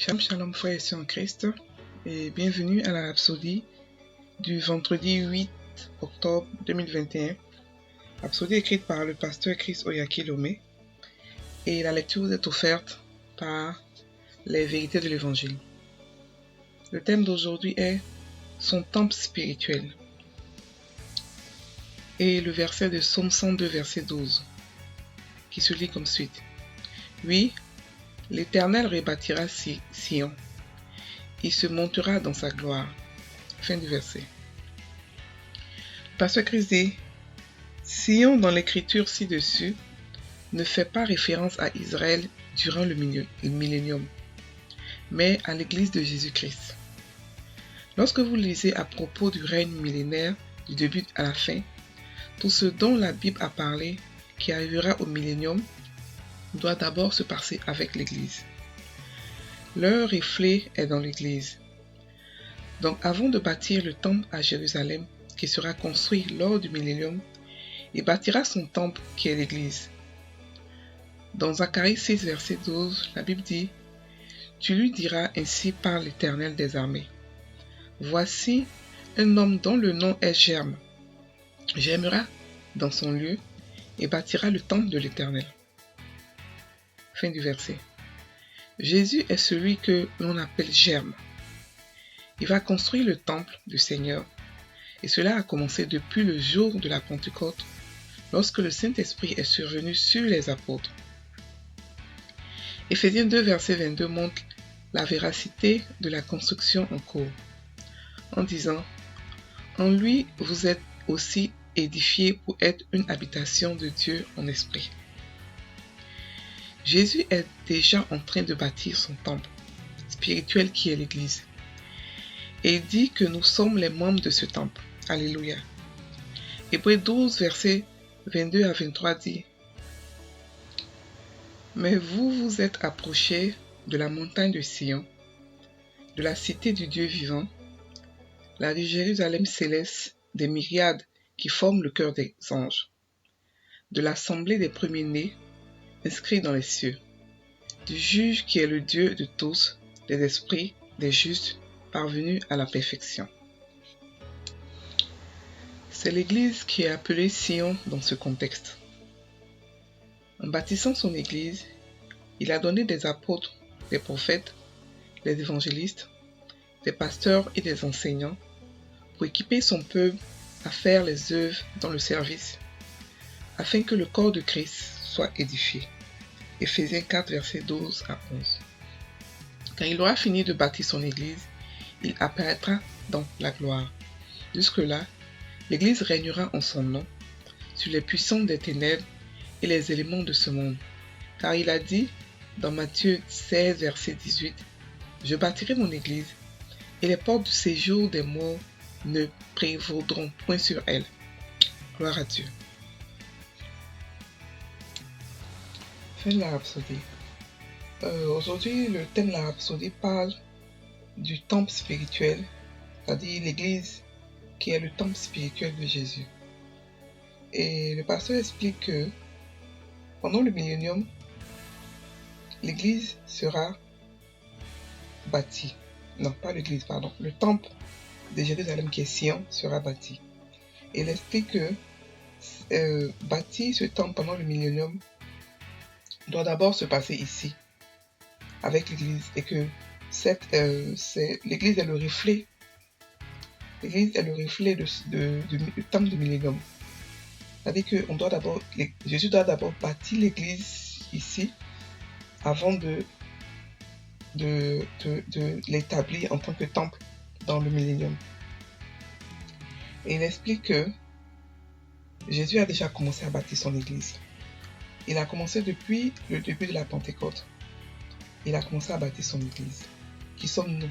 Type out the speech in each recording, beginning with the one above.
Shalom, shalom, frères et sœurs en Christ, et bienvenue à la Rhapsodie du vendredi 8 octobre 2021. Rhapsodie écrite par le pasteur Chris Oyakilome, et la lecture vous est offerte par les vérités de l'Évangile. Le thème d'aujourd'hui est son temple spirituel, et le verset de Psaume 102, verset 12, qui se lit comme suite. Oui, l'Éternel rebâtira Sion, il se montera dans sa gloire. Fin du verset. Le pasteur Chris dit, Sion dans l'écriture ci-dessus ne fait pas référence à Israël durant le millénium, mais à l'église de Jésus-Christ. Lorsque vous lisez à propos du règne millénaire du début à la fin, tout ce dont la Bible a parlé qui arrivera au millénium doit d'abord se passer avec l'église. Leur reflet est dans l'église. Donc avant de bâtir le temple à Jérusalem qui sera construit lors du millénium, il bâtira son temple qui est l'église. Dans Zacharie 6, verset 12, la Bible dit « Tu lui diras ainsi par l'Éternel des armées. Voici un homme dont le nom est Germe. Germera dans son lieu et bâtira le temple de l'Éternel. » Fin du verset. Jésus est celui que l'on appelle Germe. Il va construire le temple du Seigneur et cela a commencé depuis le jour de la Pentecôte lorsque le Saint-Esprit est survenu sur les apôtres. Éphésiens 2, verset 22 montre la véracité de la construction en cours, en disant « En lui, vous êtes aussi édifiés pour être une habitation de Dieu en esprit. » Jésus est déjà en train de bâtir son temple spirituel qui est l'Église. Et il dit que nous sommes les membres de ce temple. Alléluia. Hébreux 12, verset 22 à 23 dit « Mais vous vous êtes approchés de la montagne de Sion, de la cité du Dieu vivant, la Jérusalem céleste des myriades qui forment le cœur des anges, de l'assemblée des premiers-nés inscrits dans les cieux, du juge qui est le Dieu de tous, des esprits, des justes, parvenus à la perfection. » C'est l'Église qui est appelée Sion dans ce contexte. En bâtissant son Église, il a donné des apôtres, des prophètes, des évangélistes, des pasteurs et des enseignants pour équiper son peuple à faire les œuvres dans le service, afin que le corps de Christ soit édifié. Éphésiens 4, versets 12 à 11. Quand il aura fini de bâtir son Église, il apparaîtra dans la gloire. Jusque-là, l'Église régnera en son nom sur les puissants des ténèbres et les éléments de ce monde. Car il a dit dans Matthieu 16, verset 18, « Je bâtirai mon Église, et les portes du séjour des morts ne prévaudront point sur elle. » Gloire à Dieu. Fin de la Rhapsodie. Aujourd'hui, le thème de la Rhapsodie parle du temple spirituel, c'est-à-dire l'Église qui est le temple spirituel de Jésus. Et le pasteur explique que pendant le millénium, l'Église sera bâtie. Non, pas l'Église, pardon. Le temple de Jérusalem qui est Sion sera bâti. Et il explique que bâtir ce temple pendant le millénium doit d'abord se passer ici, avec l'Église, et que l'Église est le reflet. L'Église est le reflet du temple du millénium. C'est-à-dire que Jésus doit d'abord bâtir l'Église ici avant de l'établir en tant que temple dans le millénium. Et il explique que Jésus a déjà commencé à bâtir son Église. Il a commencé depuis le début de la Pentecôte. Il a commencé à bâtir son Église, qui sommes nous.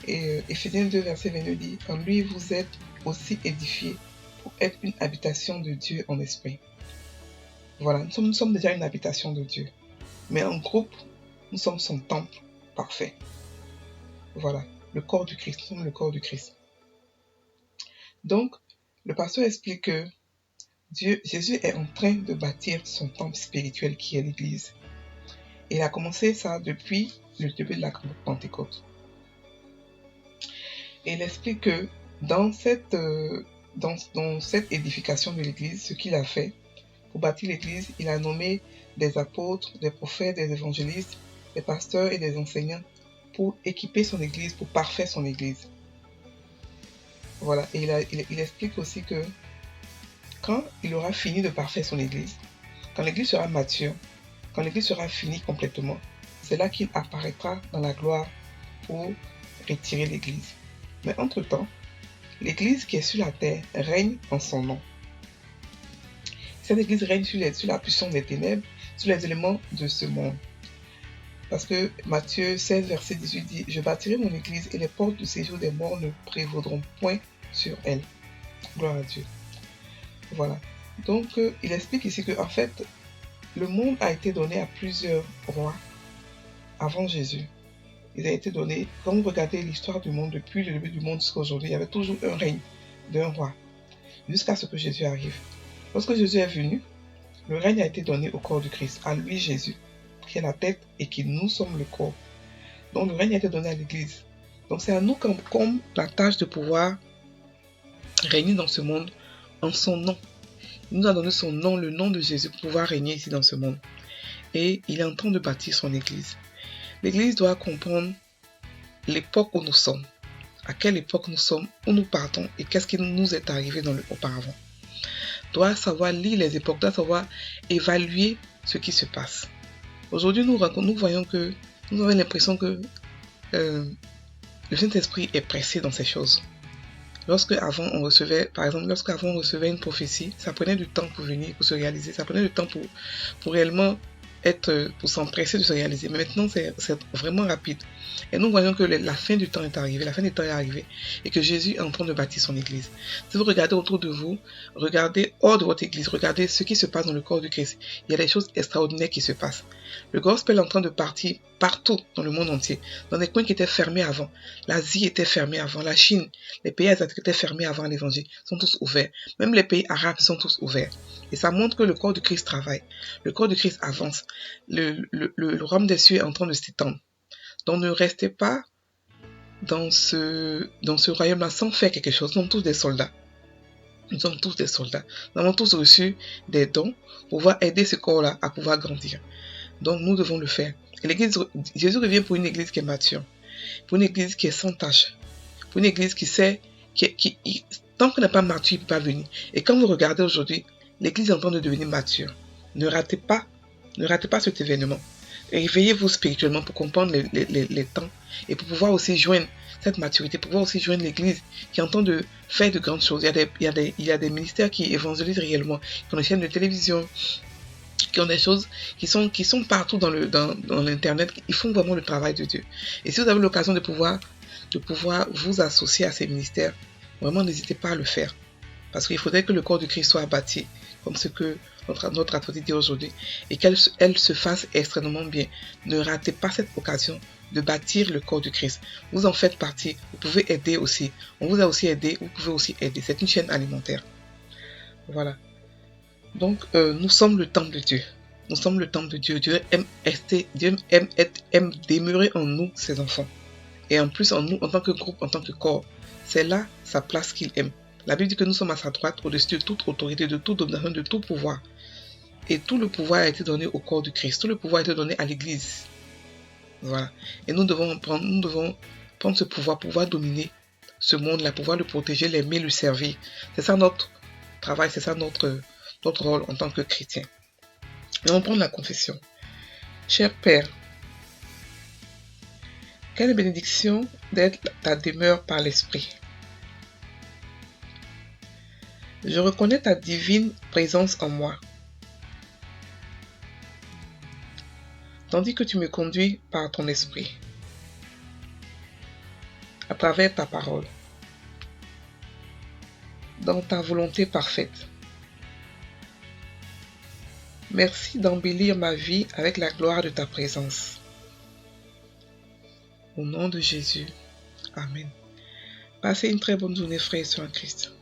Et Éphésiens 2, verset 22 dit « En lui, vous êtes aussi édifiés pour être une habitation de Dieu en esprit. » Voilà, nous sommes déjà une habitation de Dieu. Mais en groupe, nous sommes son temple parfait. Voilà, le corps du Christ, nous sommes le corps du Christ. Donc, le pasteur explique que Jésus est en train de bâtir son temple spirituel qui est l'Église. Il a commencé ça depuis le début de la grande Pentecôte. Et il explique que dans cette édification de l'Église, ce qu'il a fait, pour bâtir l'Église, il a nommé des apôtres, des prophètes, des évangélistes, des pasteurs et des enseignants pour équiper son Église, pour parfaire son Église. Voilà, et il explique aussi que quand il aura fini de parfaire son Église, quand l'Église sera mature, quand l'Église sera finie complètement, c'est là qu'il apparaîtra dans la gloire pour retirer l'Église. Mais entre-temps, l'Église qui est sur la terre règne en son nom. Cette Église règne sur la puissance des ténèbres, sur les éléments de ce monde. Parce que Matthieu 16, verset 18 dit « Je bâtirai mon Église et les portes du séjour des morts ne prévaudront point sur elle. » Gloire à Dieu. Voilà. Donc, il explique ici que en fait, le monde a été donné à plusieurs rois avant Jésus. Il a été donné, quand vous regardez l'histoire du monde, depuis le début du monde jusqu'à aujourd'hui, il y avait toujours un règne d'un roi, jusqu'à ce que Jésus arrive. Lorsque Jésus est venu, le règne a été donné au corps du Christ, à lui Jésus, qui est la tête et qui nous sommes le corps. Donc le règne a été donné à l'Église. Donc c'est à nous comme la tâche de pouvoir régner dans ce monde en son nom. Il nous a donné son nom, le nom de Jésus, pour pouvoir régner ici dans ce monde. Et il est en train de bâtir son Église. L'Église doit comprendre l'époque où nous sommes, à quelle époque nous sommes, où nous partons et qu'est-ce qui nous est arrivé auparavant. Doit savoir lire les époques, doit savoir évaluer ce qui se passe. Aujourd'hui, nous voyons que nous avons l'impression que le Saint-Esprit est pressé dans ces choses. Lorsqu'avant on recevait une prophétie, ça prenait du temps pour venir, pour se réaliser, ça prenait du temps pour réellement pour s'empresser de se réaliser. Mais maintenant, c'est vraiment rapide. Et nous voyons que la fin du temps est arrivée, et que Jésus est en train de bâtir son Église. Si vous regardez autour de vous, regardez hors de votre Église, regardez ce qui se passe dans le corps du Christ. Il y a des choses extraordinaires qui se passent. Le gospel est en train de partir partout dans le monde entier, dans des coins qui étaient fermés avant. L'Asie était fermée avant, la Chine, les pays asiatiques étaient fermés avant l'évangile, sont tous ouverts. Même les pays arabes sont tous ouverts. Et ça montre que le corps du Christ travaille. Le corps du Christ avance. Le royaume des cieux est en train de s'étendre. Donc ne restez pas dans ce royaume-là sans faire quelque chose. Nous sommes tous des soldats. Nous sommes tous des soldats. Nous avons tous reçu des dons pour pouvoir aider ce corps-là à pouvoir grandir. Donc nous devons le faire. Et Jésus revient pour une église qui est mature, pour une église qui est sans tache, pour une église qui sait, tant qu'on n'est pas mature, il ne peut pas venir. Et quand vous regardez aujourd'hui, l'église est en train de devenir mature. Ne ratez pas cet événement. Réveillez-vous spirituellement pour comprendre les temps et pour pouvoir aussi joindre cette maturité, pour pouvoir aussi joindre l'église qui est en train de faire de grandes choses. Il y a des ministères qui évangélisent réellement, qui ont des chaînes de télévision, qui ont des choses qui sont partout dans l'internet. Ils font vraiment le travail de Dieu. Et si vous avez l'occasion de pouvoir vous associer à ces ministères, vraiment n'hésitez pas à le faire. Parce qu'il faudrait que le corps du Christ soit bâti, comme ce que notre apôtre dit aujourd'hui, et qu'elle se fasse extrêmement bien. Ne ratez pas cette occasion de bâtir le corps du Christ. Vous en faites partie, vous pouvez aider aussi. On vous a aussi aidé, vous pouvez aussi aider. C'est une chaîne alimentaire. Voilà. Donc, nous sommes le temple de Dieu. Nous sommes le temple de Dieu. Dieu aime demeurer en nous, ses enfants. Et en plus, en nous, en tant que groupe, en tant que corps. C'est là sa place qu'il aime. La Bible dit que nous sommes à sa droite, au-dessus de toute autorité, de toute domination, de tout pouvoir. Et tout le pouvoir a été donné au corps du Christ. Tout le pouvoir a été donné à l'Église. Voilà. Et nous devons prendre ce pouvoir dominer ce monde-là, pouvoir le protéger, l'aimer, le servir. C'est ça notre travail, c'est ça notre rôle en tant que chrétien. Et on prend la confession. Cher Père, quelle bénédiction d'être ta demeure par l'Esprit. Je reconnais ta divine présence en moi, tandis que tu me conduis par ton esprit, à travers ta parole, dans ta volonté parfaite. Merci d'embellir ma vie avec la gloire de ta présence. Au nom de Jésus. Amen. Passez une très bonne journée, frères et sœurs en Christ.